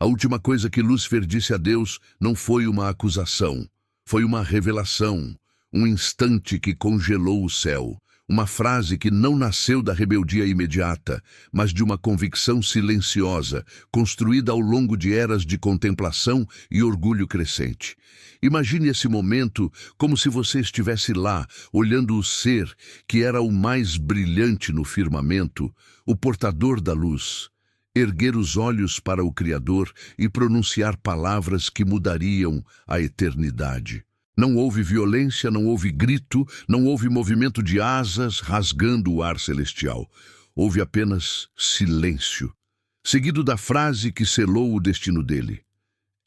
A última coisa que Lúcifer disse a Deus não foi uma acusação, foi uma revelação, um instante que congelou o céu. Uma frase que não nasceu da rebeldia imediata, mas de uma convicção silenciosa, construída ao longo de eras de contemplação e orgulho crescente. Imagine esse momento como se você estivesse lá, olhando o ser que era o mais brilhante no firmamento, o portador da luz, erguer os olhos para o Criador e pronunciar palavras que mudariam a eternidade. Não houve violência, não houve grito, não houve movimento de asas rasgando o ar celestial. Houve apenas silêncio, seguido da frase que selou o destino dele.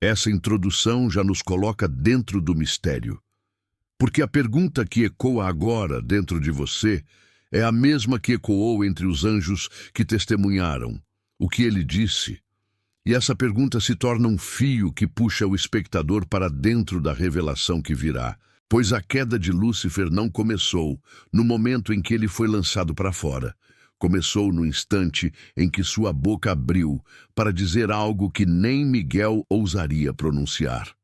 Essa introdução já nos coloca dentro do mistério. Porque a pergunta que ecoa agora dentro de você é a mesma que ecoou entre os anjos que testemunharam o que ele disse. E essa pergunta se torna um fio que puxa o espectador para dentro da revelação que virá. Pois a queda de Lúcifer não começou no momento em que ele foi lançado para fora. Começou no instante em que sua boca abriu para dizer algo que nem Miguel ousaria pronunciar.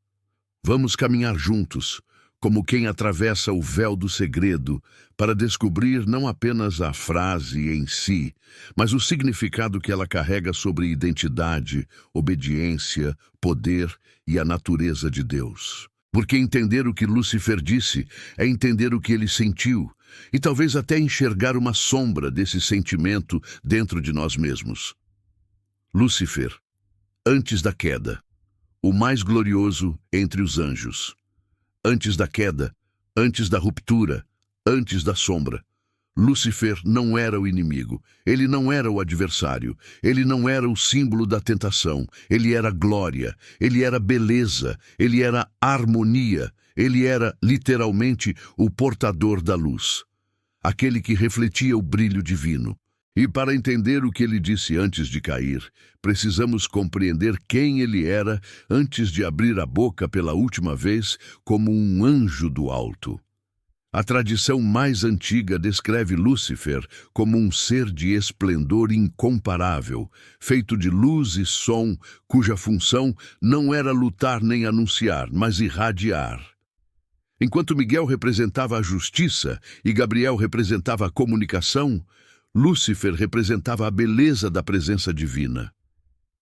Vamos caminhar juntos, como quem atravessa o véu do segredo, para descobrir não apenas a frase em si, mas o significado que ela carrega sobre identidade, obediência, poder e a natureza de Deus. Porque entender o que Lúcifer disse é entender o que ele sentiu, e talvez até enxergar uma sombra desse sentimento dentro de nós mesmos. Lúcifer, antes da queda, o mais glorioso entre os anjos. Antes da queda, antes da ruptura, antes da sombra. Lúcifer não era o inimigo, ele não era o adversário, ele não era o símbolo da tentação, ele era glória, ele era beleza, ele era harmonia, ele era, literalmente, o portador da luz, aquele que refletia o brilho divino. E para entender o que ele disse antes de cair, precisamos compreender quem ele era antes de abrir a boca pela última vez como um anjo do alto. A tradição mais antiga descreve Lúcifer como um ser de esplendor incomparável, feito de luz e som, cuja função não era lutar nem anunciar, mas irradiar. Enquanto Miguel representava a justiça e Gabriel representava a comunicação, Lúcifer representava a beleza da presença divina.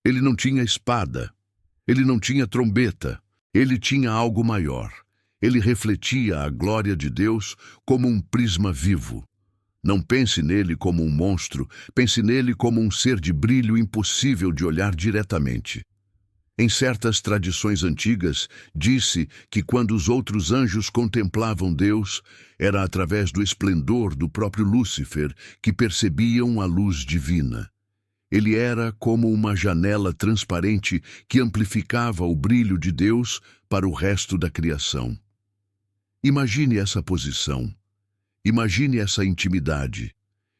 Ele não tinha espada, ele não tinha trombeta, ele tinha algo maior. Ele refletia a glória de Deus como um prisma vivo. Não pense nele como um monstro, pense nele como um ser de brilho impossível de olhar diretamente. Em certas tradições antigas, disse que quando os outros anjos contemplavam Deus, era através do esplendor do próprio Lúcifer que percebiam a luz divina. Ele era como uma janela transparente que amplificava o brilho de Deus para o resto da criação. Imagine essa posição. Imagine essa intimidade.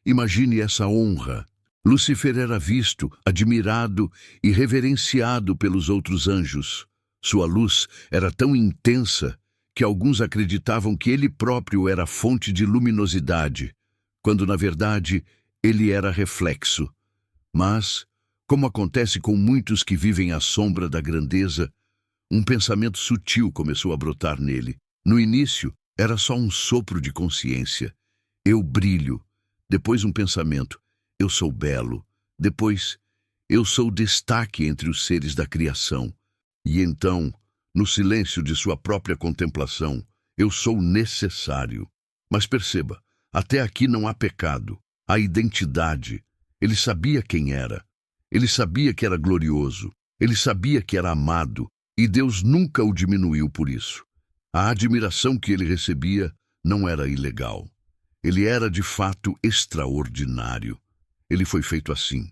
Imagine essa honra. Lúcifer era visto, admirado e reverenciado pelos outros anjos. Sua luz era tão intensa que alguns acreditavam que ele próprio era fonte de luminosidade, quando na verdade ele era reflexo. Mas, como acontece com muitos que vivem à sombra da grandeza, um pensamento sutil começou a brotar nele. No início, era só um sopro de consciência. Eu brilho. Depois um pensamento. Eu sou belo. Depois, eu sou destaque entre os seres da criação. E então, no silêncio de sua própria contemplação, eu sou necessário. Mas perceba, até aqui não há pecado. Há identidade. Ele sabia quem era. Ele sabia que era glorioso. Ele sabia que era amado. E Deus nunca o diminuiu por isso. A admiração que ele recebia não era ilegal. Ele era, de fato, extraordinário. Ele foi feito assim.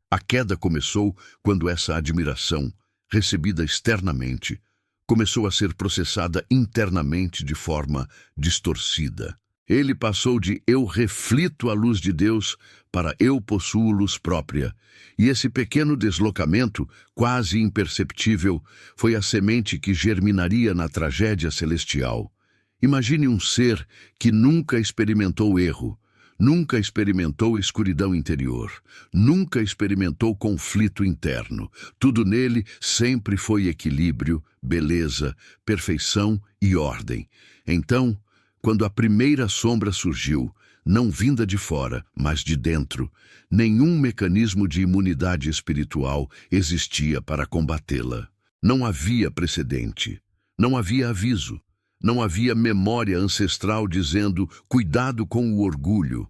A queda começou quando essa admiração, recebida externamente, começou a ser processada internamente de forma distorcida. Ele passou de eu reflito a luz de Deus para eu possuo luz própria. E esse pequeno deslocamento, quase imperceptível, foi a semente que germinaria na tragédia celestial. Imagine um ser que nunca experimentou erro, Nunca experimentou escuridão interior. Nunca experimentou conflito interno. Tudo nele sempre foi equilíbrio, beleza, perfeição e ordem. Então, quando a primeira sombra surgiu, não vinda de fora, mas de dentro, nenhum mecanismo de imunidade espiritual existia para combatê-la. Não havia precedente. Não havia aviso. Não havia memória ancestral dizendo cuidado com o orgulho.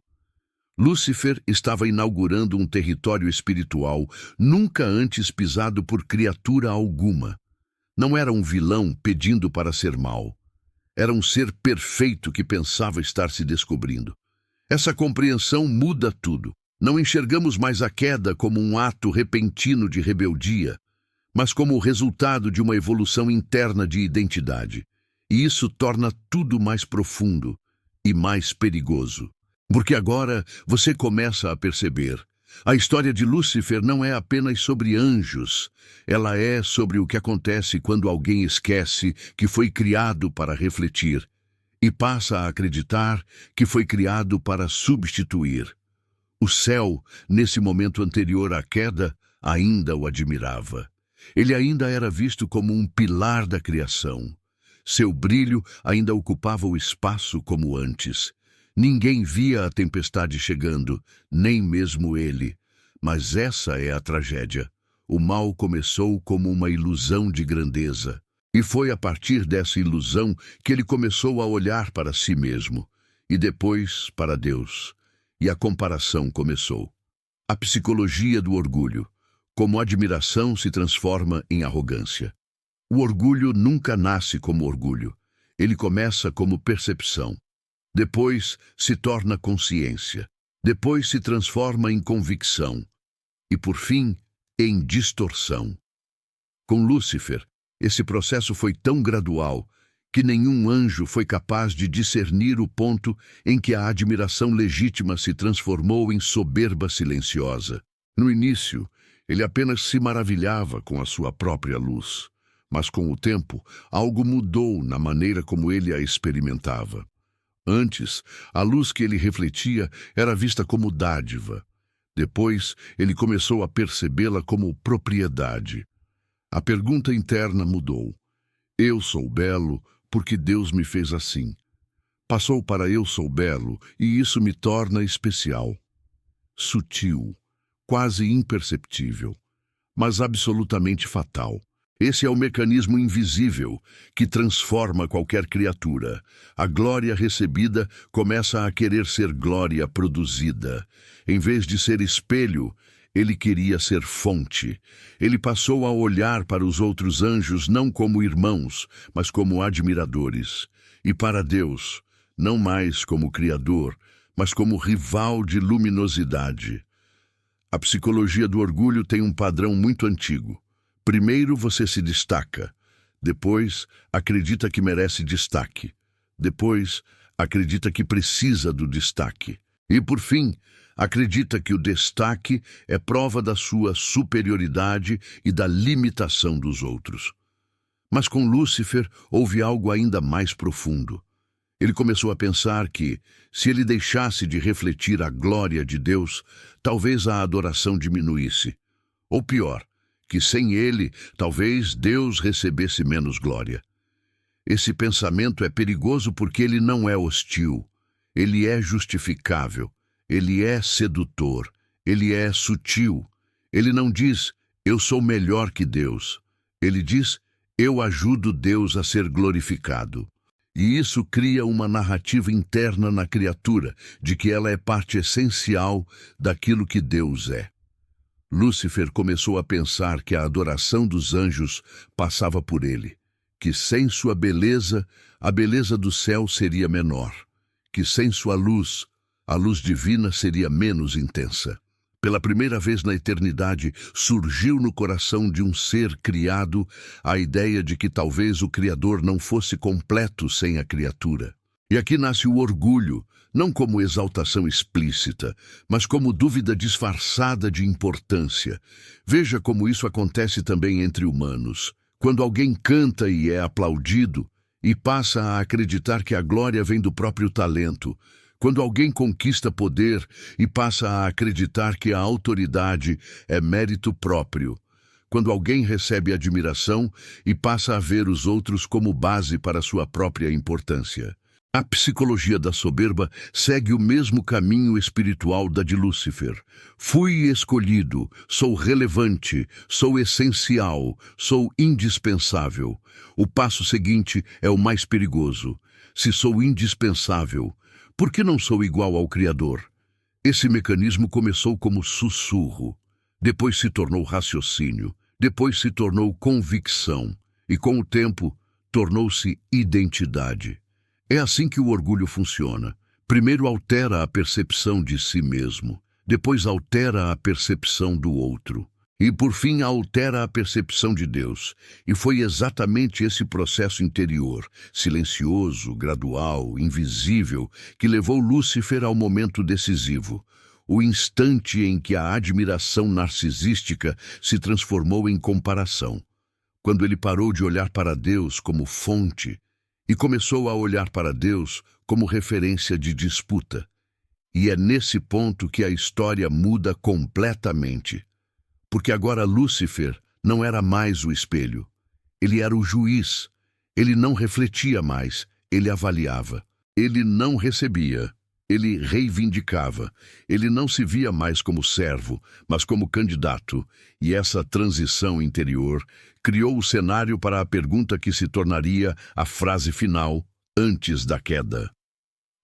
Lúcifer estava inaugurando um território espiritual nunca antes pisado por criatura alguma. Não era um vilão pedindo para ser mau. Era um ser perfeito que pensava estar se descobrindo. Essa compreensão muda tudo. Não enxergamos mais a queda como um ato repentino de rebeldia, mas como o resultado de uma evolução interna de identidade. E isso torna tudo mais profundo e mais perigoso. Porque agora você começa a perceber. A história de Lúcifer não é apenas sobre anjos. Ela é sobre o que acontece quando alguém esquece que foi criado para refletir e passa a acreditar que foi criado para substituir. O céu, nesse momento anterior à queda, ainda o admirava. Ele ainda era visto como um pilar da criação. Seu brilho ainda ocupava o espaço como antes. Ninguém via a tempestade chegando, nem mesmo ele. Mas essa é a tragédia. O mal começou como uma ilusão de grandeza. E foi a partir dessa ilusão que ele começou a olhar para si mesmo, e depois para Deus. E a comparação começou. A psicologia do orgulho. Como a admiração se transforma em arrogância. O orgulho nunca nasce como orgulho. Ele começa como percepção. Depois se torna consciência. Depois se transforma em convicção. E, por fim, em distorção. Com Lúcifer, esse processo foi tão gradual que nenhum anjo foi capaz de discernir o ponto em que a admiração legítima se transformou em soberba silenciosa. No início, ele apenas se maravilhava com a sua própria luz. Mas com o tempo, algo mudou na maneira como ele a experimentava. Antes, a luz que ele refletia era vista como dádiva. Depois, ele começou a percebê-la como propriedade. A pergunta interna mudou. Eu sou belo porque Deus me fez assim. Passou para eu sou belo e isso me torna especial. Sutil, quase imperceptível, mas absolutamente fatal. Esse é o mecanismo invisível que transforma qualquer criatura. A glória recebida começa a querer ser glória produzida. Em vez de ser espelho, ele queria ser fonte. Ele passou a olhar para os outros anjos não como irmãos, mas como admiradores. E para Deus, não mais como Criador, mas como rival de luminosidade. A psicologia do orgulho tem um padrão muito antigo. Primeiro você se destaca, depois acredita que merece destaque, depois acredita que precisa do destaque e, por fim, acredita que o destaque é prova da sua superioridade e da limitação dos outros. Mas com Lúcifer houve algo ainda mais profundo. Ele começou a pensar que, se ele deixasse de refletir a glória de Deus, talvez a adoração diminuísse. Ou pior, que sem ele, talvez Deus recebesse menos glória. Esse pensamento é perigoso porque ele não é hostil, ele é justificável, ele é sedutor, ele é sutil. Ele não diz, eu sou melhor que Deus. Ele diz, eu ajudo Deus a ser glorificado. E isso cria uma narrativa interna na criatura, de que ela é parte essencial daquilo que Deus é. Lúcifer começou a pensar que a adoração dos anjos passava por ele, que sem sua beleza, a beleza do céu seria menor, que sem sua luz, a luz divina seria menos intensa. Pela primeira vez na eternidade, surgiu no coração de um ser criado a ideia de que talvez o Criador não fosse completo sem a criatura. E aqui nasce o orgulho, não como exaltação explícita, mas como dúvida disfarçada de importância. Veja como isso acontece também entre humanos. Quando alguém canta e é aplaudido, e passa a acreditar que a glória vem do próprio talento. Quando alguém conquista poder e passa a acreditar que a autoridade é mérito próprio. Quando alguém recebe admiração e passa a ver os outros como base para sua própria importância. A psicologia da soberba segue o mesmo caminho espiritual da de Lúcifer. Fui escolhido, sou relevante, sou essencial, sou indispensável. O passo seguinte é o mais perigoso. Se sou indispensável, por que não sou igual ao Criador? Esse mecanismo começou como sussurro, depois se tornou raciocínio, depois se tornou convicção e, com o tempo, tornou-se identidade. É assim que o orgulho funciona. Primeiro altera a percepção de si mesmo, depois altera a percepção do outro, e por fim altera a percepção de Deus. E foi exatamente esse processo interior, silencioso, gradual, invisível, que levou Lúcifer ao momento decisivo. O instante em que a admiração narcisística se transformou em comparação. Quando ele parou de olhar para Deus como fonte e começou a olhar para Deus como referência de disputa. E é nesse ponto que a história muda completamente. Porque agora Lúcifer não era mais o espelho. Ele era o juiz. Ele não refletia mais, ele avaliava. Ele não recebia, ele reivindicava. Ele não se via mais como servo, mas como candidato. E essa transição interior criou o cenário para a pergunta que se tornaria a frase final antes da queda.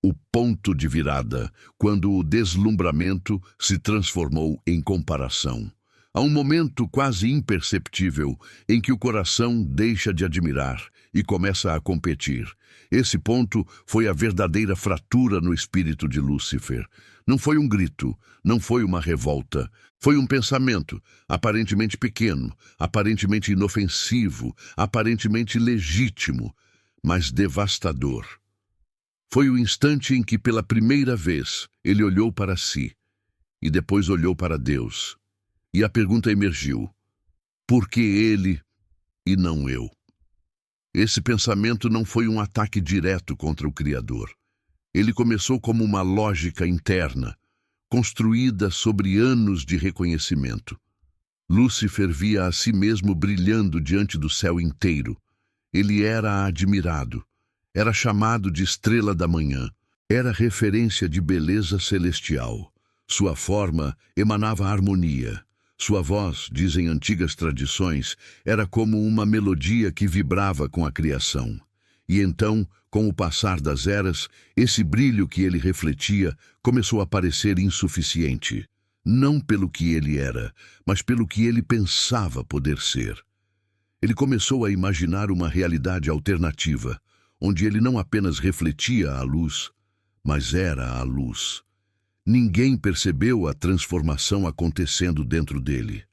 O ponto de virada, quando o deslumbramento se transformou em comparação. Há um momento quase imperceptível em que o coração deixa de admirar e começa a competir. Esse ponto foi a verdadeira fratura no espírito de Lúcifer. Não foi um grito, não foi uma revolta. Foi um pensamento, aparentemente pequeno, aparentemente inofensivo, aparentemente legítimo, mas devastador. Foi o instante em que, pela primeira vez, ele olhou para si e depois olhou para Deus. E a pergunta emergiu: por que ele e não eu? Esse pensamento não foi um ataque direto contra o Criador. Ele começou como uma lógica interna, construída sobre anos de reconhecimento. Lúcifer via a si mesmo brilhando diante do céu inteiro. Ele era admirado, era chamado de estrela da manhã, era referência de beleza celestial. Sua forma emanava harmonia. Sua voz, dizem antigas tradições, era como uma melodia que vibrava com a criação. E então, com o passar das eras, esse brilho que ele refletia começou a parecer insuficiente. Não pelo que ele era, mas pelo que ele pensava poder ser. Ele começou a imaginar uma realidade alternativa, onde ele não apenas refletia a luz, mas era a luz. Ninguém percebeu a transformação acontecendo dentro dele.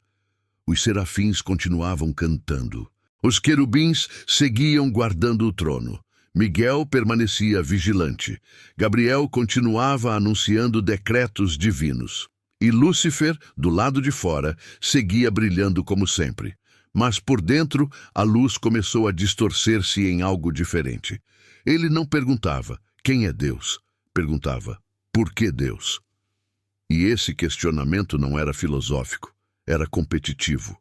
Os serafins continuavam cantando. Os querubins seguiam guardando o trono. Miguel permanecia vigilante. Gabriel continuava anunciando decretos divinos. E Lúcifer, do lado de fora, seguia brilhando como sempre. Mas por dentro, a luz começou a distorcer-se em algo diferente. Ele não perguntava: quem é Deus? Perguntava: por que Deus? E esse questionamento não era filosófico, era competitivo.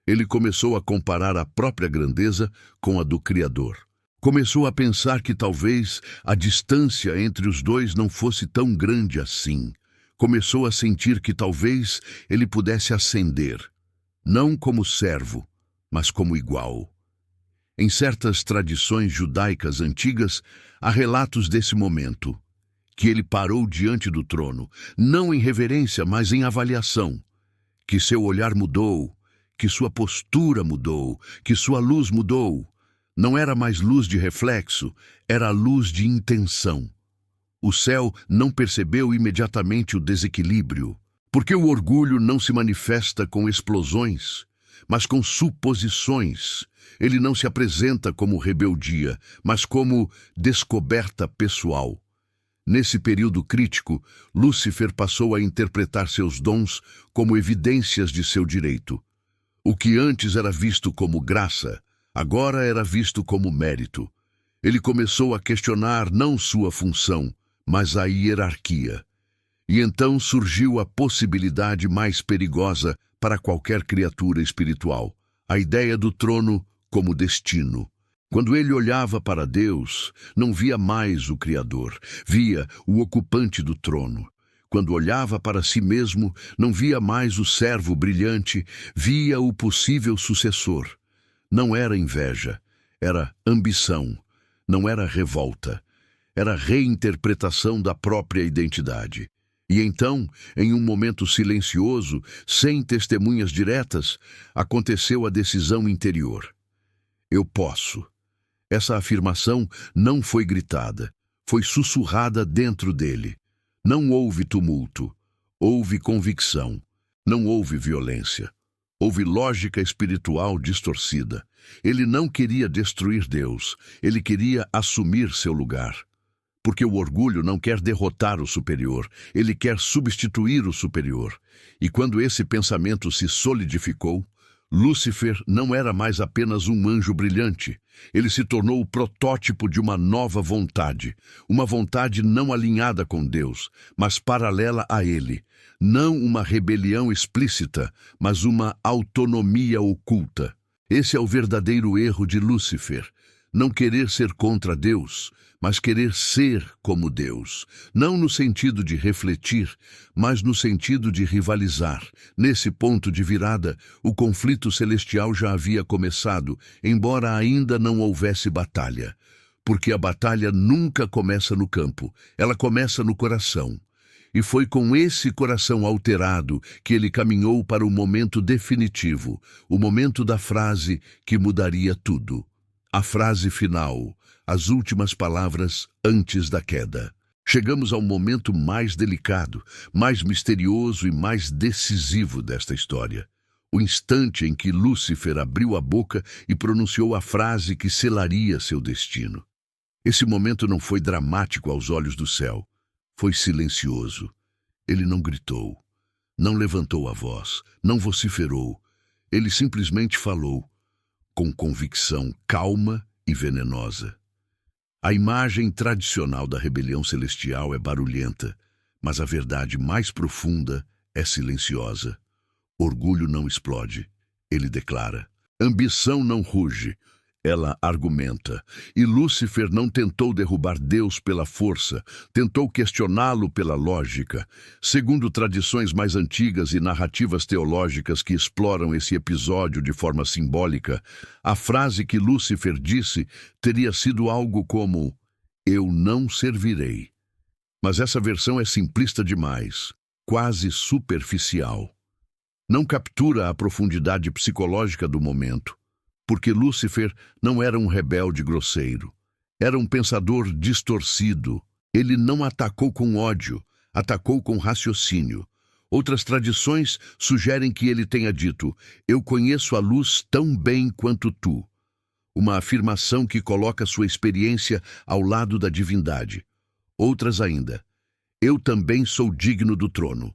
Ele começou a comparar a própria grandeza com a do Criador. Começou a pensar que talvez a distância entre os dois não fosse tão grande assim. Começou a sentir que talvez ele pudesse ascender, não como servo, mas como igual. Em certas tradições judaicas antigas, há relatos desse momento, que ele parou diante do trono, não em reverência, mas em avaliação, que seu olhar mudou, que sua postura mudou, que sua luz mudou. Não era mais luz de reflexo, era luz de intenção. O céu não percebeu imediatamente o desequilíbrio, porque o orgulho não se manifesta com explosões, mas com suposições. Ele não se apresenta como rebeldia, mas como descoberta pessoal. Nesse período crítico, Lúcifer passou a interpretar seus dons como evidências de seu direito. O que antes era visto como graça, agora era visto como mérito. Ele começou a questionar não sua função, mas a hierarquia. E então surgiu a possibilidade mais perigosa para qualquer criatura espiritual, a ideia do trono como destino. Quando ele olhava para Deus, não via mais o Criador, via o ocupante do trono. Quando olhava para si mesmo, não via mais o servo brilhante, via o possível sucessor. Não era inveja, era ambição, não era revolta, era reinterpretação da própria identidade. E então, em um momento silencioso, sem testemunhas diretas, aconteceu a decisão interior. Eu posso. Essa afirmação não foi gritada, foi sussurrada dentro dele. Não houve tumulto, houve convicção, não houve violência. Houve lógica espiritual distorcida. Ele não queria destruir Deus, ele queria assumir seu lugar. Porque o orgulho não quer derrotar o superior, ele quer substituir o superior. E quando esse pensamento se solidificou, Lúcifer não era mais apenas um anjo brilhante. Ele se tornou o protótipo de uma nova vontade, uma vontade não alinhada com Deus, mas paralela a ele. Não uma rebelião explícita, mas uma autonomia oculta. Esse é o verdadeiro erro de Lúcifer. Não querer ser contra Deus, mas querer ser como Deus. Não no sentido de refletir, mas no sentido de rivalizar. Nesse ponto de virada, o conflito celestial já havia começado, embora ainda não houvesse batalha. Porque a batalha nunca começa no campo, ela começa no coração. E foi com esse coração alterado que ele caminhou para o momento definitivo, o momento da frase que mudaria tudo. A frase final, as últimas palavras antes da queda. Chegamos ao momento mais delicado, mais misterioso e mais decisivo desta história. O instante em que Lúcifer abriu a boca e pronunciou a frase que selaria seu destino. Esse momento não foi dramático aos olhos do céu. Foi silencioso. Ele não gritou, não levantou a voz, não vociferou. Ele simplesmente falou, com convicção calma e venenosa. A imagem tradicional da rebelião celestial é barulhenta, mas a verdade mais profunda é silenciosa. Orgulho não explode, ele declara. Ambição não ruge, ela argumenta. E Lúcifer não tentou derrubar Deus pela força, tentou questioná-lo pela lógica. Segundo tradições mais antigas e narrativas teológicas que exploram esse episódio de forma simbólica, a frase que Lúcifer disse teria sido algo como: "Eu não servirei". Mas essa versão é simplista demais, quase superficial. Não captura a profundidade psicológica do momento. Porque Lúcifer não era um rebelde grosseiro. Era um pensador distorcido. Ele não atacou com ódio, atacou com raciocínio. Outras tradições sugerem que ele tenha dito: "Eu conheço a luz tão bem quanto tu". Uma afirmação que coloca sua experiência ao lado da divindade. Outras ainda: "Eu também sou digno do trono",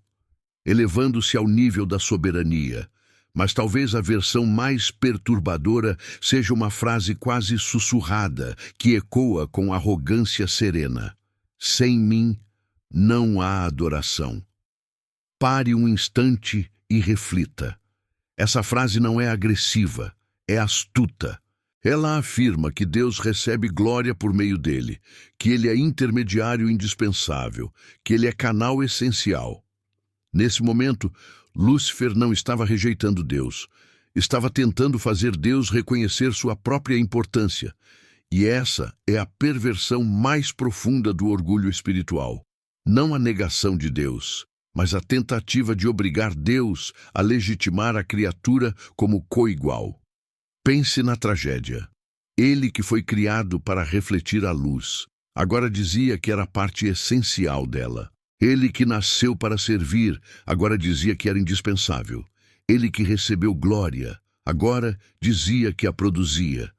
elevando-se ao nível da soberania. Mas talvez a versão mais perturbadora seja uma frase quase sussurrada, que ecoa com arrogância serena. Sem mim não há adoração. Pare um instante e reflita. Essa frase não é agressiva, é astuta. Ela afirma que Deus recebe glória por meio dele, que ele é intermediário indispensável, que ele é canal essencial. Nesse momento, Lúcifer não estava rejeitando Deus, estava tentando fazer Deus reconhecer sua própria importância. E essa é a perversão mais profunda do orgulho espiritual. Não a negação de Deus, mas a tentativa de obrigar Deus a legitimar a criatura como coigual. Pense na tragédia. Ele que foi criado para refletir a luz, agora dizia que era parte essencial dela. Ele que nasceu para servir, agora dizia que era indispensável. Ele que recebeu glória, agora dizia que a produzia.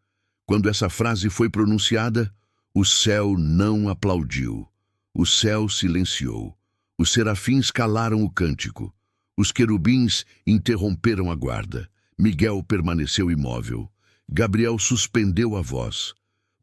Quando essa frase foi pronunciada, o céu não aplaudiu. O céu silenciou. Os serafins calaram o cântico. Os querubins interromperam a guarda. Miguel permaneceu imóvel. Gabriel suspendeu a voz.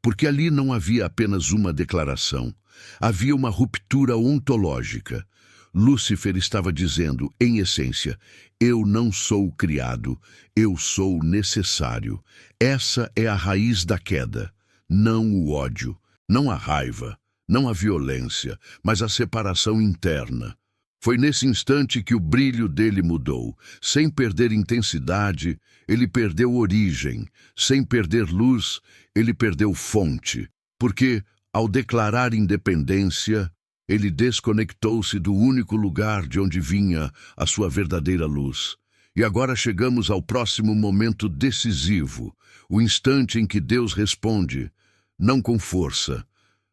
porque ali não havia apenas uma declaração, havia uma ruptura ontológica. Lúcifer estava dizendo, em essência, eu não sou criado, eu sou necessário. Essa é a raiz da queda, não o ódio, não a raiva, não a violência, mas a separação interna. Foi nesse instante que o brilho dele mudou. Sem perder intensidade, ele perdeu origem. Sem perder luz, ele perdeu fonte. Porque, ao declarar independência, ele desconectou-se do único lugar de onde vinha a sua verdadeira luz. E agora chegamos ao próximo momento decisivo, o instante em que Deus responde, não com força,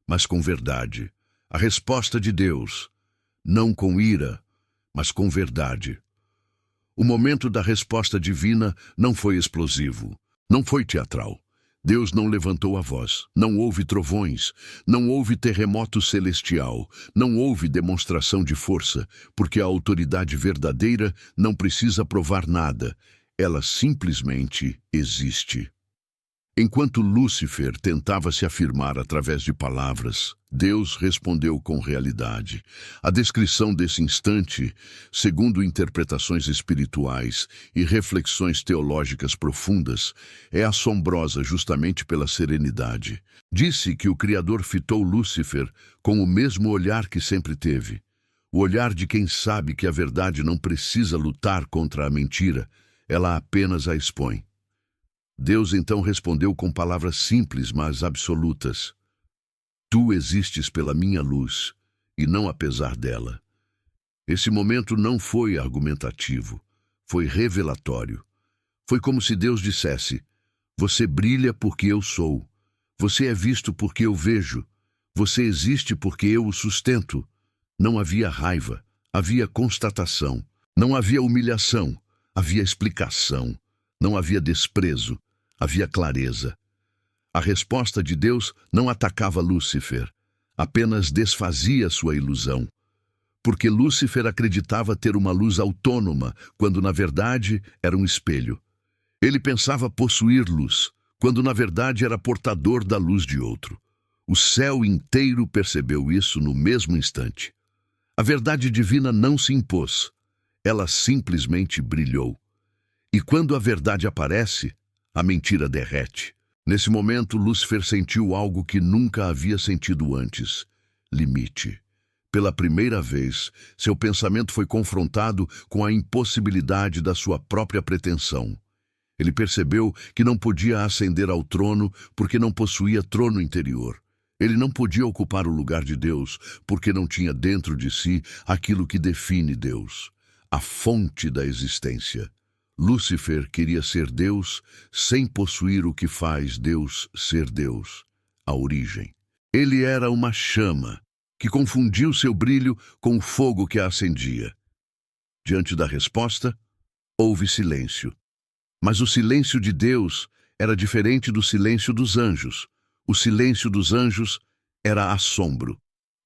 mas com verdade. A resposta de Deus, não com ira, mas com verdade. O momento da resposta divina não foi explosivo, não foi teatral. Deus não levantou a voz, não houve trovões, não houve terremoto celestial, não houve demonstração de força, porque a autoridade verdadeira não precisa provar nada, ela simplesmente existe. Enquanto Lúcifer tentava se afirmar através de palavras, Deus respondeu com realidade. A descrição desse instante, segundo interpretações espirituais e reflexões teológicas profundas, é assombrosa justamente pela serenidade. Disse que o Criador fitou Lúcifer com o mesmo olhar que sempre teve. O olhar de quem sabe que a verdade não precisa lutar contra a mentira, ela apenas a expõe. Deus então respondeu com palavras simples, mas absolutas. Tu existes pela minha luz, e não apesar dela. Esse momento não foi argumentativo, foi revelatório. Foi como se Deus dissesse, você brilha porque eu sou, você é visto porque eu vejo, você existe porque eu o sustento. Não havia raiva, havia constatação. Não havia humilhação, havia explicação. Não havia desprezo, havia clareza. A resposta de Deus não atacava Lúcifer, apenas desfazia sua ilusão. Porque Lúcifer acreditava ter uma luz autônoma, quando na verdade era um espelho. Ele pensava possuir luz, quando na verdade era portador da luz de outro. O céu inteiro percebeu isso no mesmo instante. A verdade divina não se impôs, ela simplesmente brilhou. E quando a verdade aparece, a mentira derrete. Nesse momento, Lúcifer sentiu algo que nunca havia sentido antes: limite. Pela primeira vez, seu pensamento foi confrontado com a impossibilidade da sua própria pretensão. Ele percebeu que não podia ascender ao trono porque não possuía trono interior. Ele não podia ocupar o lugar de Deus porque não tinha dentro de si aquilo que define Deus, a fonte da existência. Lúcifer queria ser Deus sem possuir o que faz Deus ser Deus, a origem. Ele era uma chama que confundiu seu brilho com o fogo que a acendia. Diante da resposta, houve silêncio. Mas o silêncio de Deus era diferente do silêncio dos anjos. O silêncio dos anjos era assombro.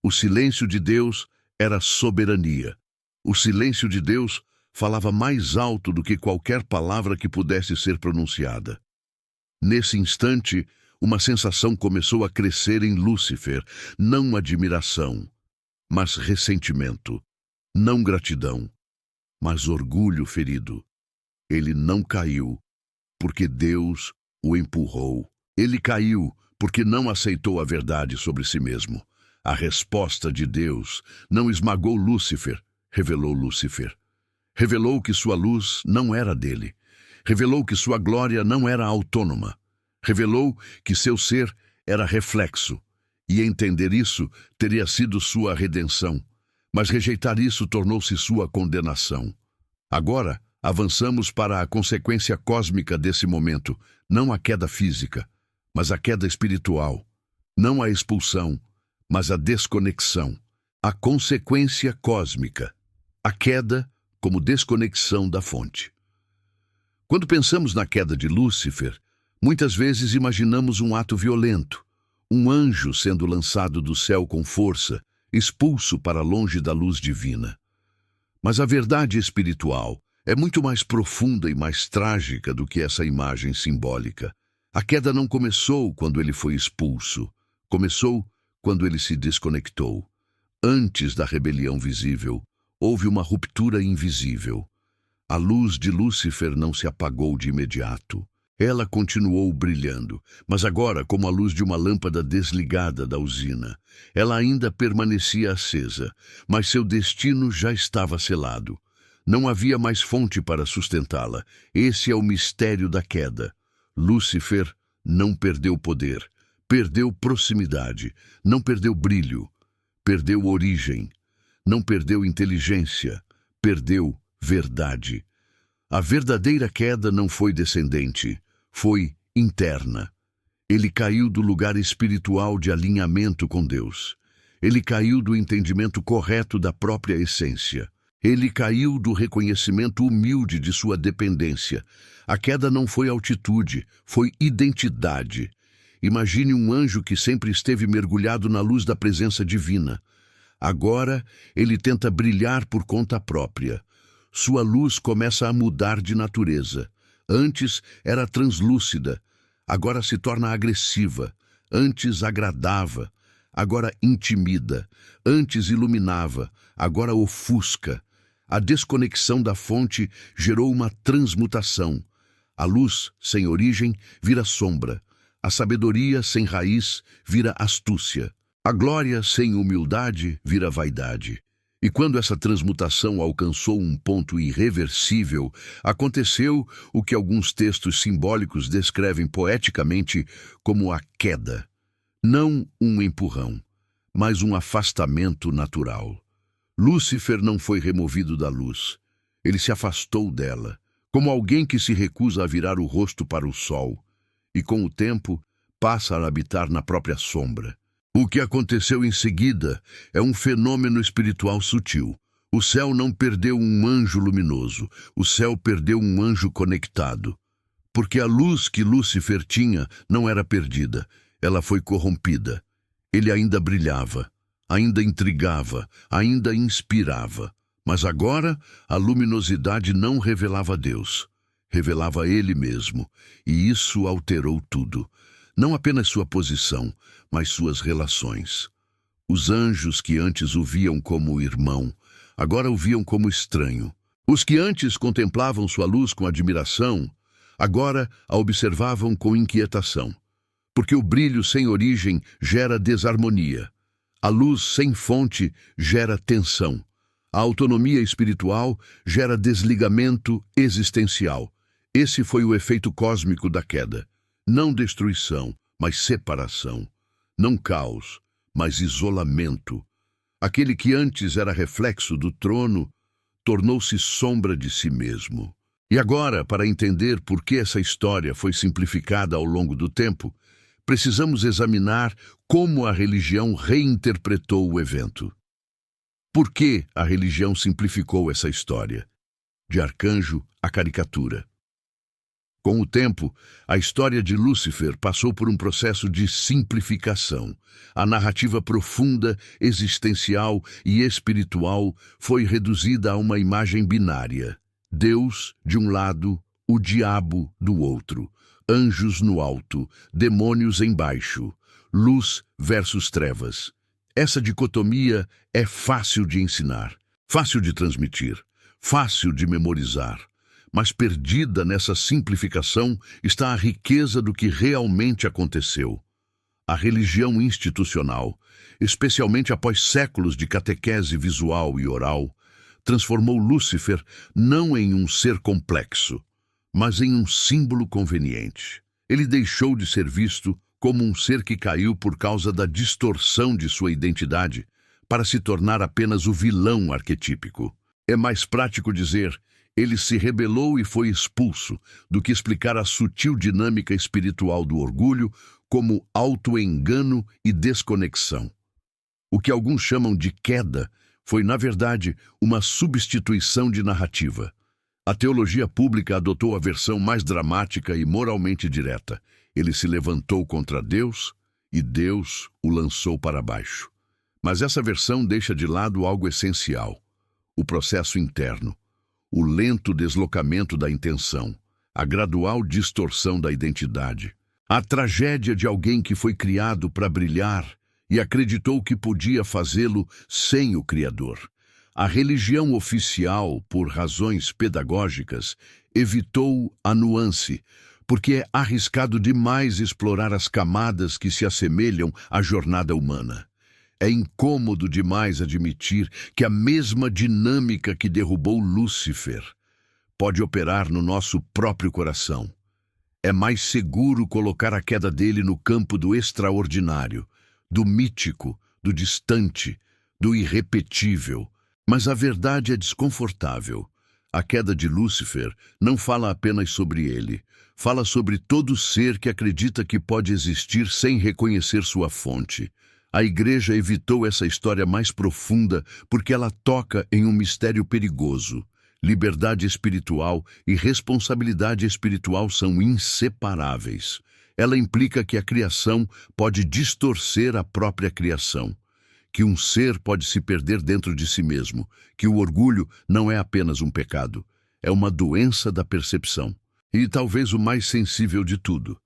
O silêncio de Deus era soberania. O silêncio de Deus falava mais alto do que qualquer palavra que pudesse ser pronunciada. Nesse instante, uma sensação começou a crescer em Lúcifer, não admiração, mas ressentimento, não gratidão, mas orgulho ferido. Ele não caiu, porque Deus o empurrou. Ele caiu, porque não aceitou a verdade sobre si mesmo. A resposta de Deus não esmagou Lúcifer, revelou Lúcifer. Revelou que sua luz não era dele. Revelou que sua glória não era autônoma. Revelou que seu ser era reflexo. E entender isso teria sido sua redenção. Mas rejeitar isso tornou-se sua condenação. Agora, avançamos para a consequência cósmica desse momento, não a queda física, mas a queda espiritual. Não a expulsão, mas a desconexão. A consequência cósmica. A queda como desconexão da fonte. Quando pensamos na queda de Lúcifer, muitas vezes imaginamos um ato violento, um anjo sendo lançado do céu com força, expulso para longe da luz divina. Mas a verdade espiritual é muito mais profunda e mais trágica do que essa imagem simbólica. A queda não começou quando ele foi expulso. Começou quando ele se desconectou. Antes da rebelião visível, houve uma ruptura invisível. A luz de Lúcifer não se apagou de imediato. Ela continuou brilhando, mas agora como a luz de uma lâmpada desligada da usina. Ela ainda permanecia acesa, mas seu destino já estava selado. Não havia mais fonte para sustentá-la. Esse é o mistério da queda. Lúcifer não perdeu poder, perdeu proximidade, não perdeu brilho, perdeu origem, não perdeu inteligência, perdeu verdade. A verdadeira queda não foi descendente, foi interna. Ele caiu do lugar espiritual de alinhamento com Deus. Ele caiu do entendimento correto da própria essência. Ele caiu do reconhecimento humilde de sua dependência. A queda não foi altitude, foi identidade. Imagine um anjo que sempre esteve mergulhado na luz da presença divina. Agora, ele tenta brilhar por conta própria. Sua luz começa a mudar de natureza. Antes era translúcida, agora se torna agressiva. Antes agradava, agora intimida. Antes iluminava, agora ofusca. A desconexão da fonte gerou uma transmutação. A luz, sem origem, vira sombra. A sabedoria, sem raiz, vira astúcia. A glória, sem humildade, vira vaidade. E quando essa transmutação alcançou um ponto irreversível, aconteceu o que alguns textos simbólicos descrevem poeticamente como a queda. Não um empurrão, mas um afastamento natural. Lúcifer não foi removido da luz. Ele se afastou dela, como alguém que se recusa a virar o rosto para o sol, e com o tempo passa a habitar na própria sombra. O que aconteceu em seguida é um fenômeno espiritual sutil. O céu não perdeu um anjo luminoso, o céu perdeu um anjo conectado. Porque a luz que Lúcifer tinha não era perdida, ela foi corrompida. Ele ainda brilhava, ainda intrigava, ainda inspirava. Mas agora a luminosidade não revelava Deus, revelava Ele mesmo, e isso alterou tudo. Não apenas sua posição, mas suas relações. Os anjos que antes o viam como irmão, agora o viam como estranho. Os que antes contemplavam sua luz com admiração, agora a observavam com inquietação. Porque o brilho sem origem gera desarmonia. A luz sem fonte gera tensão. A autonomia espiritual gera desligamento existencial. Esse foi o efeito cósmico da queda. Não destruição, mas separação. Não caos, mas isolamento. Aquele que antes era reflexo do trono, tornou-se sombra de si mesmo. E agora, para entender por que essa história foi simplificada ao longo do tempo, precisamos examinar como a religião reinterpretou o evento. Por que a religião simplificou essa história? De arcanjo a caricatura. Com o tempo, a história de Lúcifer passou por um processo de simplificação. A narrativa profunda, existencial e espiritual foi reduzida a uma imagem binária. Deus, de um lado, o diabo, do outro. Anjos no alto, demônios embaixo. Luz versus trevas. Essa dicotomia é fácil de ensinar, fácil de transmitir, fácil de memorizar. Mas perdida nessa simplificação está a riqueza do que realmente aconteceu. A religião institucional, especialmente após séculos de catequese visual e oral, transformou Lúcifer não em um ser complexo, mas em um símbolo conveniente. Ele deixou de ser visto como um ser que caiu por causa da distorção de sua identidade para se tornar apenas o vilão arquetípico. É mais prático dizer: ele se rebelou e foi expulso, do que explicar a sutil dinâmica espiritual do orgulho como autoengano e desconexão. O que alguns chamam de queda foi, na verdade, uma substituição de narrativa. A teologia pública adotou a versão mais dramática e moralmente direta. Ele se levantou contra Deus e Deus o lançou para baixo. Mas essa versão deixa de lado algo essencial: o processo interno. O lento deslocamento da intenção, a gradual distorção da identidade. A tragédia de alguém que foi criado para brilhar e acreditou que podia fazê-lo sem o Criador. A religião oficial, por razões pedagógicas, evitou a nuance, porque é arriscado demais explorar as camadas que se assemelham à jornada humana. É incômodo demais admitir que a mesma dinâmica que derrubou Lúcifer pode operar no nosso próprio coração. É mais seguro colocar a queda dele no campo do extraordinário, do mítico, do distante, do irrepetível. Mas a verdade é desconfortável. A queda de Lúcifer não fala apenas sobre ele. Fala sobre todo ser que acredita que pode existir sem reconhecer sua fonte. A Igreja evitou essa história mais profunda porque ela toca em um mistério perigoso. Liberdade espiritual e responsabilidade espiritual são inseparáveis. Ela implica que a criação pode distorcer a própria criação, que um ser pode se perder dentro de si mesmo, que o orgulho não é apenas um pecado, é uma doença da percepção. E talvez o mais sensível de tudo.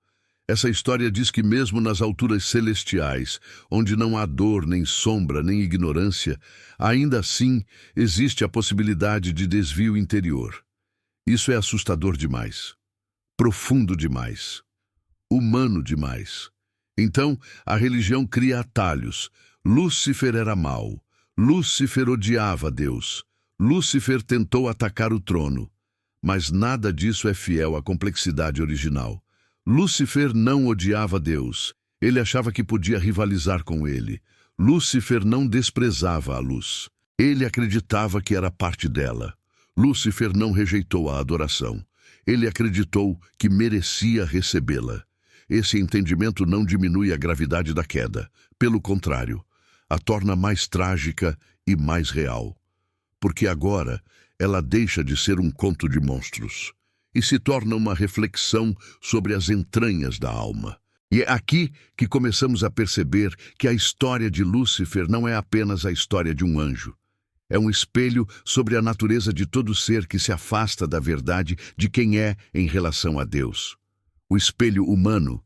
Essa história diz que mesmo nas alturas celestiais, onde não há dor, nem sombra, nem ignorância, ainda assim existe a possibilidade de desvio interior. Isso é assustador demais, profundo demais, humano demais. Então, a religião cria atalhos. Lúcifer era mau. Lúcifer odiava Deus. Lúcifer tentou atacar o trono. Mas nada disso é fiel à complexidade original. Lúcifer não odiava Deus. Ele achava que podia rivalizar com ele. Lúcifer não desprezava a luz. Ele acreditava que era parte dela. Lúcifer não rejeitou a adoração. Ele acreditou que merecia recebê-la. Esse entendimento não diminui a gravidade da queda. Pelo contrário, a torna mais trágica e mais real. Porque agora ela deixa de ser um conto de monstros e se torna uma reflexão sobre as entranhas da alma. E é aqui que começamos a perceber que a história de Lúcifer não é apenas a história de um anjo. É um espelho sobre a natureza de todo ser que se afasta da verdade de quem é em relação a Deus. O espelho humano,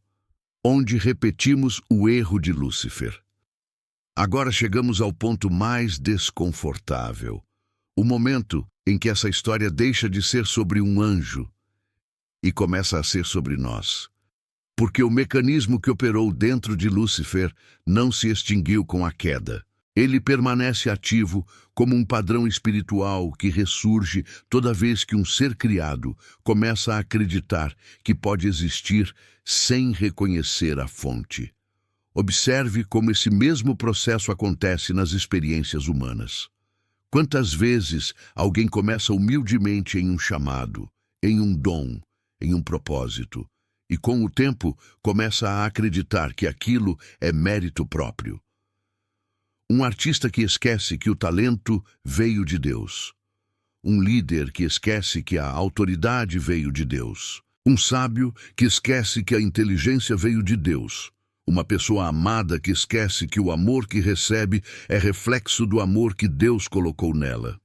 onde repetimos o erro de Lúcifer. Agora chegamos ao ponto mais desconfortável. O momento em que essa história deixa de ser sobre um anjo e começa a ser sobre nós. Porque o mecanismo que operou dentro de Lúcifer não se extinguiu com a queda. Ele permanece ativo como um padrão espiritual que ressurge toda vez que um ser criado começa a acreditar que pode existir sem reconhecer a fonte. Observe como esse mesmo processo acontece nas experiências humanas. Quantas vezes alguém começa humildemente em um chamado, em um dom, em um propósito, e com o tempo começa a acreditar que aquilo é mérito próprio. Um artista que esquece que o talento veio de Deus. Um líder que esquece que a autoridade veio de Deus. Um sábio que esquece que a inteligência veio de Deus. Uma pessoa amada que esquece que o amor que recebe é reflexo do amor que Deus colocou nela.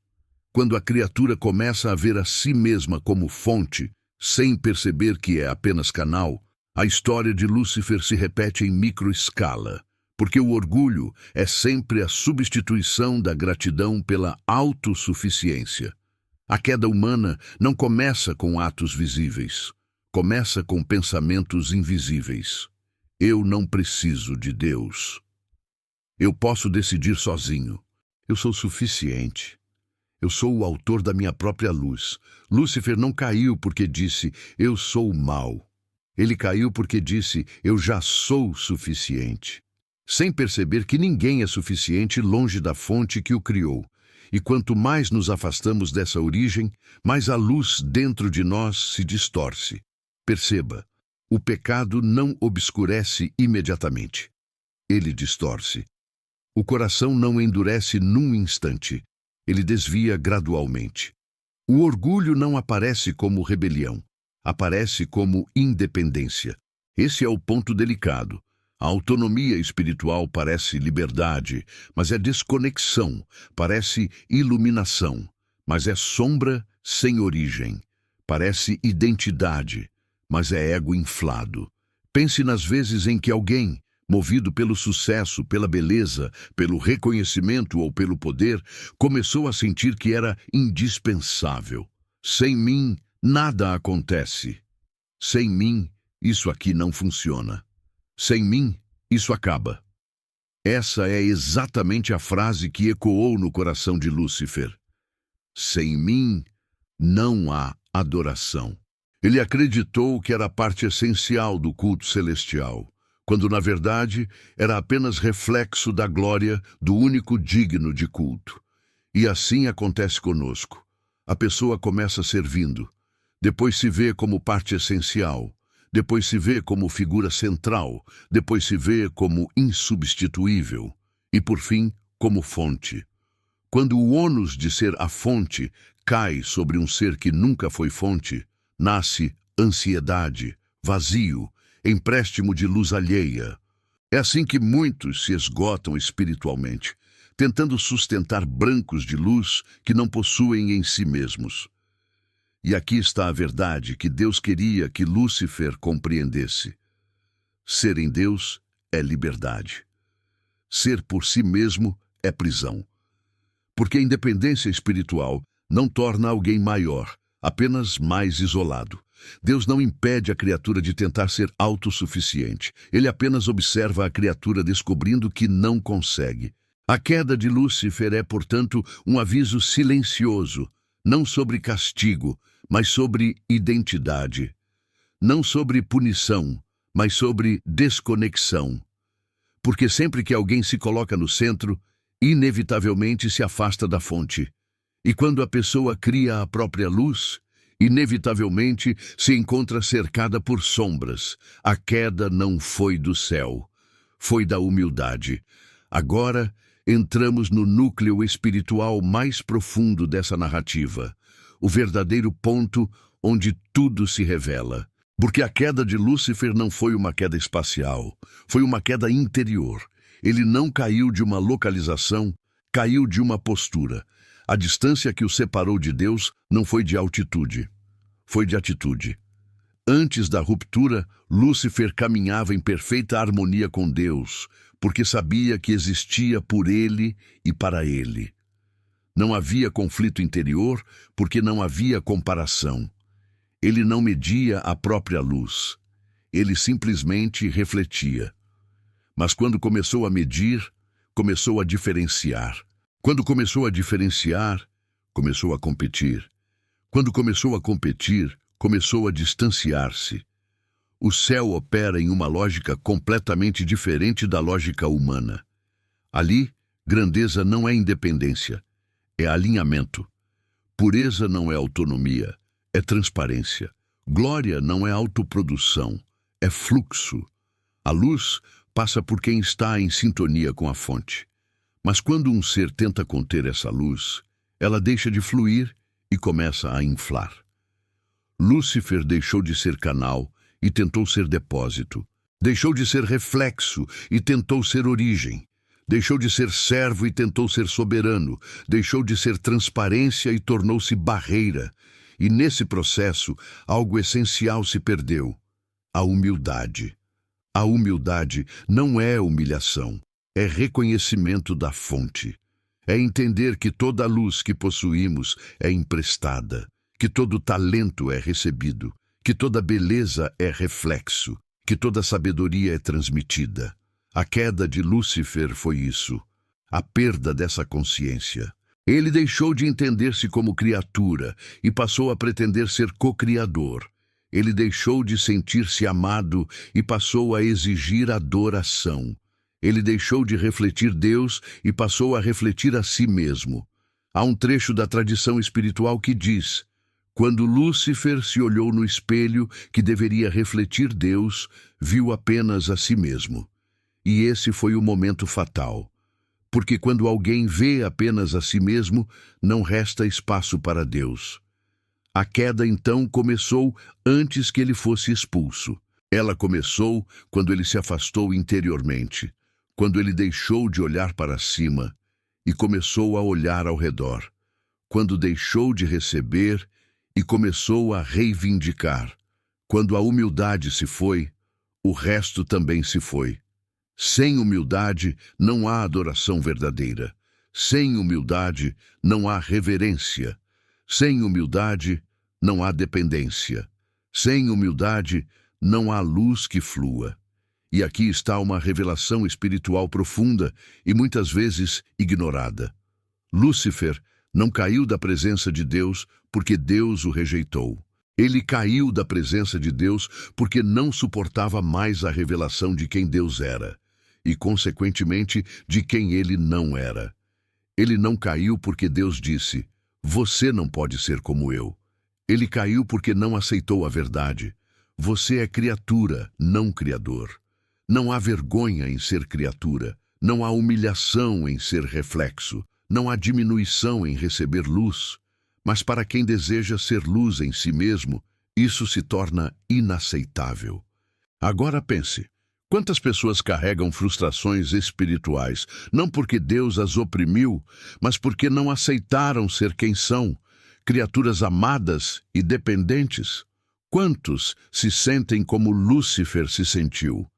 Quando a criatura começa a ver a si mesma como fonte, sem perceber que é apenas canal, a história de Lúcifer se repete em microescala, porque o orgulho é sempre a substituição da gratidão pela autossuficiência. A queda humana não começa com atos visíveis, começa com pensamentos invisíveis. Eu não preciso de Deus. Eu posso decidir sozinho. Eu sou suficiente. Eu sou o autor da minha própria luz. Lúcifer não caiu porque disse, eu sou o mal. Ele caiu porque disse, eu já sou suficiente. Sem perceber que ninguém é suficiente longe da fonte que o criou. E quanto mais nos afastamos dessa origem, mais a luz dentro de nós se distorce. Perceba, o pecado não obscurece imediatamente. Ele distorce. O coração não endurece num instante. Ele desvia gradualmente. O orgulho não aparece como rebelião. Aparece como independência. Esse é o ponto delicado. A autonomia espiritual parece liberdade, mas é desconexão. Parece iluminação, mas é sombra sem origem. Parece identidade, mas é ego inflado. Pense nas vezes em que alguém, movido pelo sucesso, pela beleza, pelo reconhecimento ou pelo poder, começou a sentir que era indispensável. Sem mim, nada acontece. Sem mim, isso aqui não funciona. Sem mim, isso acaba. Essa é exatamente a frase que ecoou no coração de Lúcifer. Sem mim, não há adoração. Ele acreditou que era a parte essencial do culto celestial, quando na verdade era apenas reflexo da glória do único digno de culto. E assim acontece conosco. A pessoa começa servindo, depois se vê como parte essencial, depois se vê como figura central, depois se vê como insubstituível e, por fim, como fonte. Quando o ônus de ser a fonte cai sobre um ser que nunca foi fonte, nasce ansiedade, vazio, empréstimo de luz alheia. É assim que muitos se esgotam espiritualmente, tentando sustentar brancos de luz que não possuem em si mesmos. E aqui está a verdade que Deus queria que Lúcifer compreendesse. Ser em Deus é liberdade. Ser por si mesmo é prisão. Porque a independência espiritual não torna alguém maior, apenas mais isolado. Deus não impede a criatura de tentar ser autossuficiente. Ele apenas observa a criatura descobrindo que não consegue. A queda de Lúcifer é, portanto, um aviso silencioso, não sobre castigo, mas sobre identidade. Não sobre punição, mas sobre desconexão. Porque sempre que alguém se coloca no centro, inevitavelmente se afasta da fonte. E quando a pessoa cria a própria luz, inevitavelmente se encontra cercada por sombras. A queda não foi do céu, foi da humildade. Agora, entramos no núcleo espiritual mais profundo dessa narrativa, o verdadeiro ponto onde tudo se revela. Porque a queda de Lúcifer não foi uma queda espacial, foi uma queda interior. Ele não caiu de uma localização, caiu de uma postura. A distância que o separou de Deus não foi de altitude, foi de atitude. Antes da ruptura, Lúcifer caminhava em perfeita harmonia com Deus, porque sabia que existia por ele e para ele. Não havia conflito interior, porque não havia comparação. Ele não media a própria luz. Ele simplesmente refletia. Mas quando começou a medir, começou a diferenciar. Quando começou a diferenciar, começou a competir. Quando começou a competir, começou a distanciar-se. O céu opera em uma lógica completamente diferente da lógica humana. Ali, grandeza não é independência, é alinhamento. Pureza não é autonomia, é transparência. Glória não é autoprodução, é fluxo. A luz passa por quem está em sintonia com a fonte. Mas quando um ser tenta conter essa luz, ela deixa de fluir e começa a inflar. Lúcifer deixou de ser canal e tentou ser depósito. Deixou de ser reflexo e tentou ser origem. Deixou de ser servo e tentou ser soberano. Deixou de ser transparência e tornou-se barreira. E nesse processo, algo essencial se perdeu: a humildade. A humildade não é humilhação, é reconhecimento da fonte. É entender que toda a luz que possuímos é emprestada, que todo talento é recebido, que toda beleza é reflexo, que toda sabedoria é transmitida. A queda de Lúcifer foi isso, a perda dessa consciência. Ele deixou de entender-se como criatura e passou a pretender ser co-criador. Ele deixou de sentir-se amado e passou a exigir adoração. Ele deixou de refletir Deus e passou a refletir a si mesmo. Há um trecho da tradição espiritual que diz: quando Lúcifer se olhou no espelho que deveria refletir Deus, viu apenas a si mesmo. E esse foi o momento fatal. Porque quando alguém vê apenas a si mesmo, não resta espaço para Deus. A queda então começou antes que ele fosse expulso. Ela começou quando ele se afastou interiormente, quando ele deixou de olhar para cima e começou a olhar ao redor, quando deixou de receber e começou a reivindicar. Quando a humildade se foi, o resto também se foi. Sem humildade não há adoração verdadeira. Sem humildade não há reverência. Sem humildade não há dependência. Sem humildade não há luz que flua. E aqui está uma revelação espiritual profunda e muitas vezes ignorada. Lúcifer não caiu da presença de Deus porque Deus o rejeitou. Ele caiu da presença de Deus porque não suportava mais a revelação de quem Deus era e, consequentemente, de quem ele não era. Ele não caiu porque Deus disse: "Você não pode ser como eu." Ele caiu porque não aceitou a verdade. Você é criatura, não criador. Não há vergonha em ser criatura. Não há humilhação em ser reflexo. Não há diminuição em receber luz. Mas para quem deseja ser luz em si mesmo, isso se torna inaceitável. Agora pense, quantas pessoas carregam frustrações espirituais, não porque Deus as oprimiu, mas porque não aceitaram ser quem são, criaturas amadas e dependentes? Quantos se sentem como Lúcifer se sentiu,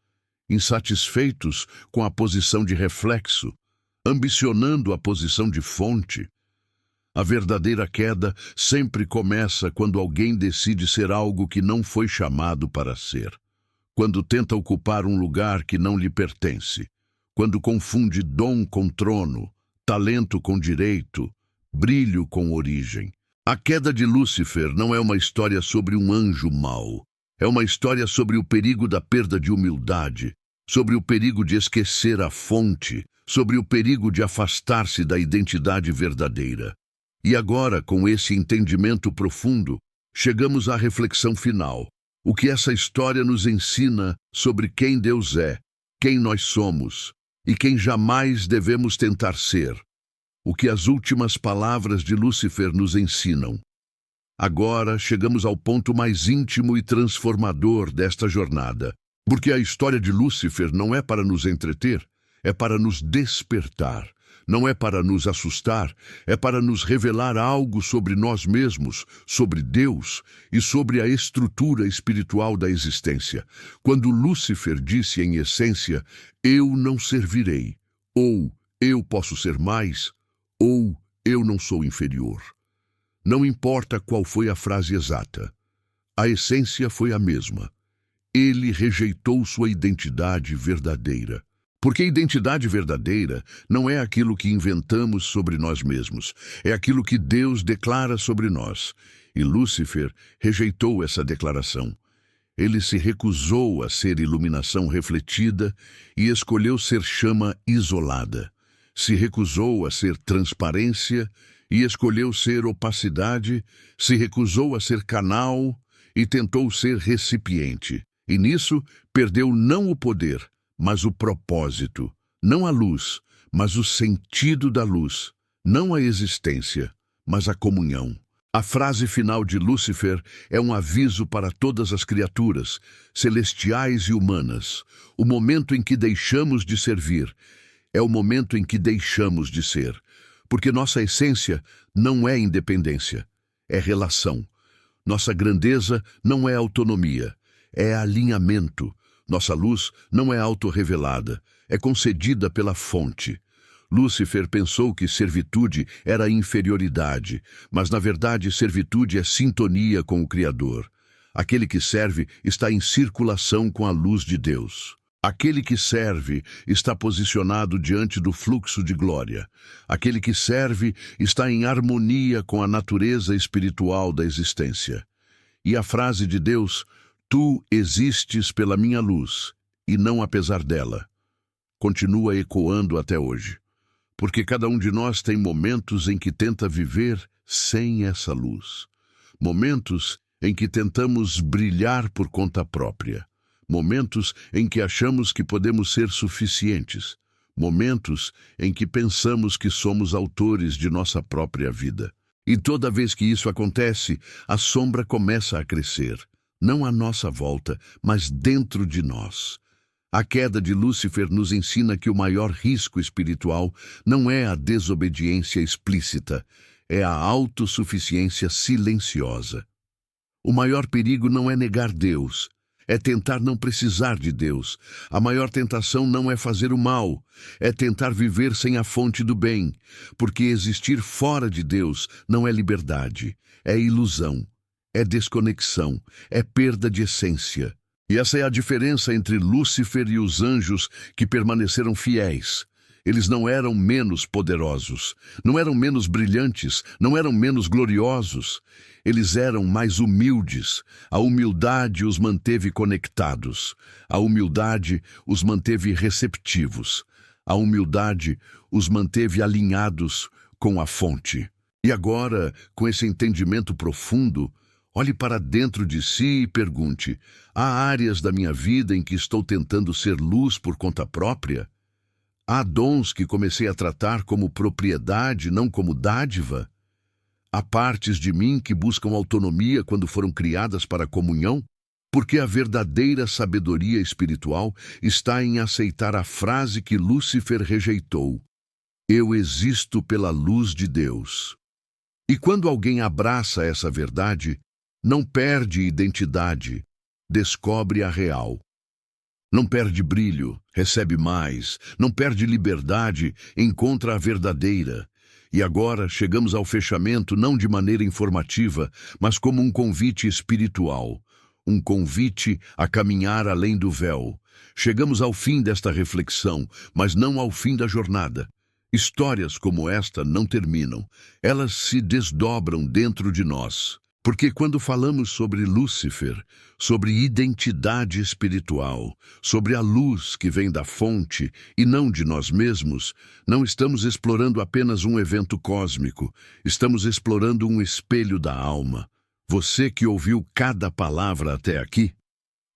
insatisfeitos com a posição de reflexo, ambicionando a posição de fonte? A verdadeira queda sempre começa quando alguém decide ser algo que não foi chamado para ser. Quando tenta ocupar um lugar que não lhe pertence. Quando confunde dom com trono, talento com direito, brilho com origem. A queda de Lúcifer não é uma história sobre um anjo mau. É uma história sobre o perigo da perda de humildade, sobre o perigo de esquecer a fonte, sobre o perigo de afastar-se da identidade verdadeira. E agora, com esse entendimento profundo, chegamos à reflexão final. O que essa história nos ensina sobre quem Deus é, quem nós somos e quem jamais devemos tentar ser. O que as últimas palavras de Lúcifer nos ensinam. Agora chegamos ao ponto mais íntimo e transformador desta jornada, porque a história de Lúcifer não é para nos entreter, é para nos despertar. Não é para nos assustar, é para nos revelar algo sobre nós mesmos, sobre Deus e sobre a estrutura espiritual da existência. Quando Lúcifer disse em essência, "Eu não servirei", ou "Eu posso ser mais", ou "Eu não sou inferior". Não importa qual foi a frase exata, a essência foi a mesma. Ele rejeitou sua identidade verdadeira. Porque identidade verdadeira não é aquilo que inventamos sobre nós mesmos, é aquilo que Deus declara sobre nós. E Lúcifer rejeitou essa declaração. Ele se recusou a ser iluminação refletida e escolheu ser chama isolada. Se recusou a ser transparência e escolheu ser opacidade, se recusou a ser canal e tentou ser recipiente. E nisso perdeu não o poder, mas o propósito, não a luz, mas o sentido da luz, não a existência, mas a comunhão. A frase final de Lúcifer é um aviso para todas as criaturas, celestiais e humanas. O momento em que deixamos de servir é o momento em que deixamos de ser, porque nossa essência não é independência, é relação. Nossa grandeza não é autonomia, é alinhamento. Nossa luz não é autorrevelada, é concedida pela fonte. Lúcifer pensou que servitude era inferioridade, mas na verdade servitude é sintonia com o Criador. Aquele que serve está em circulação com a luz de Deus. Aquele que serve está posicionado diante do fluxo de glória. Aquele que serve está em harmonia com a natureza espiritual da existência. E a frase de Deus, "Tu existes pela minha luz, e não apesar dela", continua ecoando até hoje. Porque cada um de nós tem momentos em que tenta viver sem essa luz. Momentos em que tentamos brilhar por conta própria. Momentos em que achamos que podemos ser suficientes. Momentos em que pensamos que somos autores de nossa própria vida. E toda vez que isso acontece, a sombra começa a crescer. Não à nossa volta, mas dentro de nós. A queda de Lúcifer nos ensina que o maior risco espiritual não é a desobediência explícita, é a autossuficiência silenciosa. O maior perigo não é negar Deus, é tentar não precisar de Deus. A maior tentação não é fazer o mal, é tentar viver sem a fonte do bem, porque existir fora de Deus não é liberdade, é ilusão, é desconexão, é perda de essência. E essa é a diferença entre Lúcifer e os anjos que permaneceram fiéis. Eles não eram menos poderosos, não eram menos brilhantes, não eram menos gloriosos. Eles eram mais humildes. A humildade os manteve conectados. A humildade os manteve receptivos. A humildade os manteve alinhados com a fonte. E agora, com esse entendimento profundo, olhe para dentro de si e pergunte: há áreas da minha vida em que estou tentando ser luz por conta própria? Há dons que comecei a tratar como propriedade, não como dádiva? Há partes de mim que buscam autonomia quando foram criadas para a comunhão? Porque a verdadeira sabedoria espiritual está em aceitar a frase que Lúcifer rejeitou: eu existo pela luz de Deus. E quando alguém abraça essa verdade, não perde identidade, descobre a real. Não perde brilho, recebe mais. Não perde liberdade, encontra a verdadeira. E agora chegamos ao fechamento não de maneira informativa, mas como um convite espiritual. Um convite a caminhar além do véu. Chegamos ao fim desta reflexão, mas não ao fim da jornada. Histórias como esta não terminam. Elas se desdobram dentro de nós. Porque quando falamos sobre Lúcifer, sobre identidade espiritual, sobre a luz que vem da fonte e não de nós mesmos, não estamos explorando apenas um evento cósmico, estamos explorando um espelho da alma. Você que ouviu cada palavra até aqui,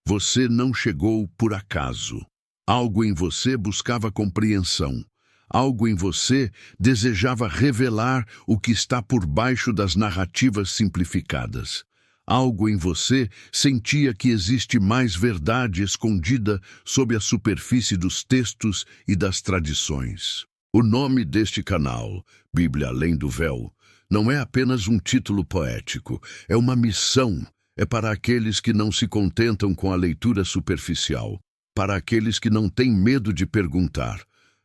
você não chegou por acaso. Algo em você buscava compreensão. Algo em você desejava revelar o que está por baixo das narrativas simplificadas. Algo em você sentia que existe mais verdade escondida sob a superfície dos textos e das tradições. O nome deste canal, Bíblia Além do Véu, não é apenas um título poético, é uma missão. É para aqueles que não se contentam com a leitura superficial, para aqueles que não têm medo de perguntar,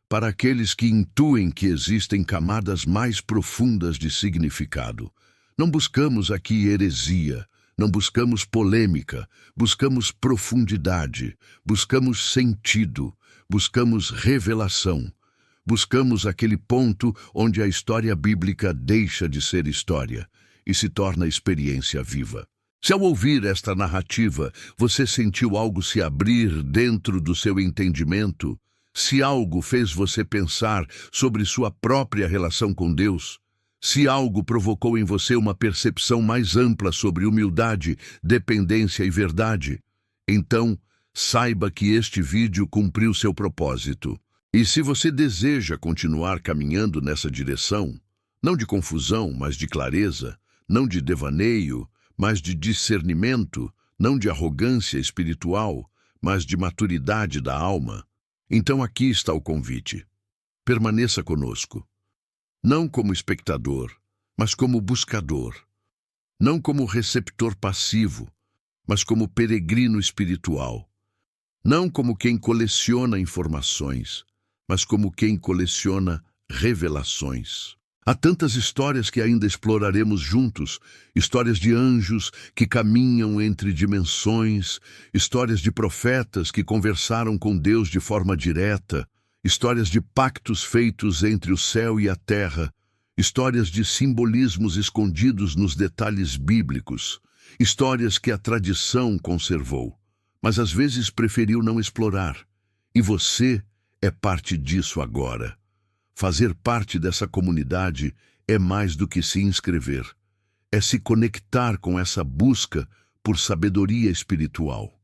para aqueles que intuem que existem camadas mais profundas de significado. Não buscamos aqui heresia, não buscamos polêmica, buscamos profundidade, buscamos sentido, buscamos revelação, buscamos aquele ponto onde a história bíblica deixa de ser história e se torna experiência viva. Se ao ouvir esta narrativa, você sentiu algo se abrir dentro do seu entendimento, se algo fez você pensar sobre sua própria relação com Deus, se algo provocou em você uma percepção mais ampla sobre humildade, dependência e verdade, então saiba que este vídeo cumpriu seu propósito. E se você deseja continuar caminhando nessa direção, não de confusão, mas de clareza, não de devaneio, mas de discernimento, não de arrogância espiritual, mas de maturidade da alma, então aqui está o convite. Permaneça conosco. Não como espectador, mas como buscador. Não como receptor passivo, mas como peregrino espiritual. Não como quem coleciona informações, mas como quem coleciona revelações. Há tantas histórias que ainda exploraremos juntos, histórias de anjos que caminham entre dimensões, histórias de profetas que conversaram com Deus de forma direta, histórias de pactos feitos entre o céu e a terra, histórias de simbolismos escondidos nos detalhes bíblicos, histórias que a tradição conservou, mas às vezes preferiu não explorar. E você é parte disso agora. Fazer parte dessa comunidade é mais do que se inscrever. É se conectar com essa busca por sabedoria espiritual.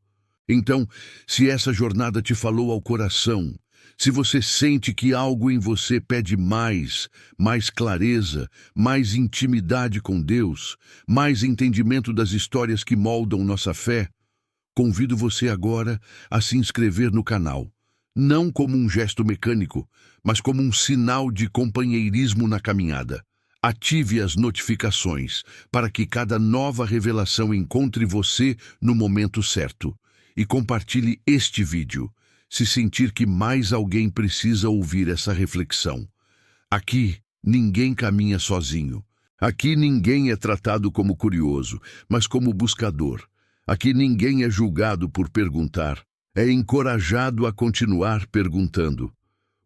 Então, se essa jornada te falou ao coração, se você sente que algo em você pede mais clareza, mais intimidade com Deus, mais entendimento das histórias que moldam nossa fé, convido você agora a se inscrever no canal. Não como um gesto mecânico, mas como um sinal de companheirismo na caminhada. Ative as notificações para que cada nova revelação encontre você no momento certo. e compartilhe este vídeo, se sentir que mais alguém precisa ouvir essa reflexão. Aqui, ninguém caminha sozinho. Aqui ninguém é tratado como curioso, mas como buscador. Aqui ninguém é julgado por perguntar, é encorajado a continuar perguntando.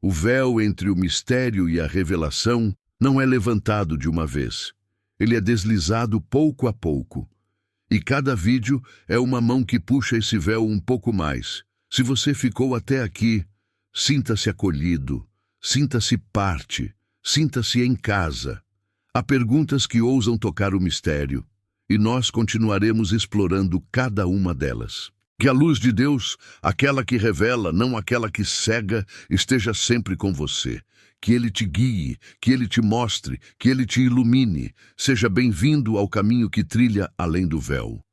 O véu entre o mistério e a revelação não é levantado de uma vez. Ele é deslizado pouco a pouco. E cada vídeo é uma mão que puxa esse véu um pouco mais. Se você ficou até aqui, sinta-se acolhido, sinta-se parte, sinta-se em casa. Há perguntas que ousam tocar o mistério, e nós continuaremos explorando cada uma delas. Que a luz de Deus, aquela que revela, não aquela que cega, esteja sempre com você. Que Ele te guie, que Ele te mostre, que Ele te ilumine. Seja bem-vindo ao caminho que trilha além do véu.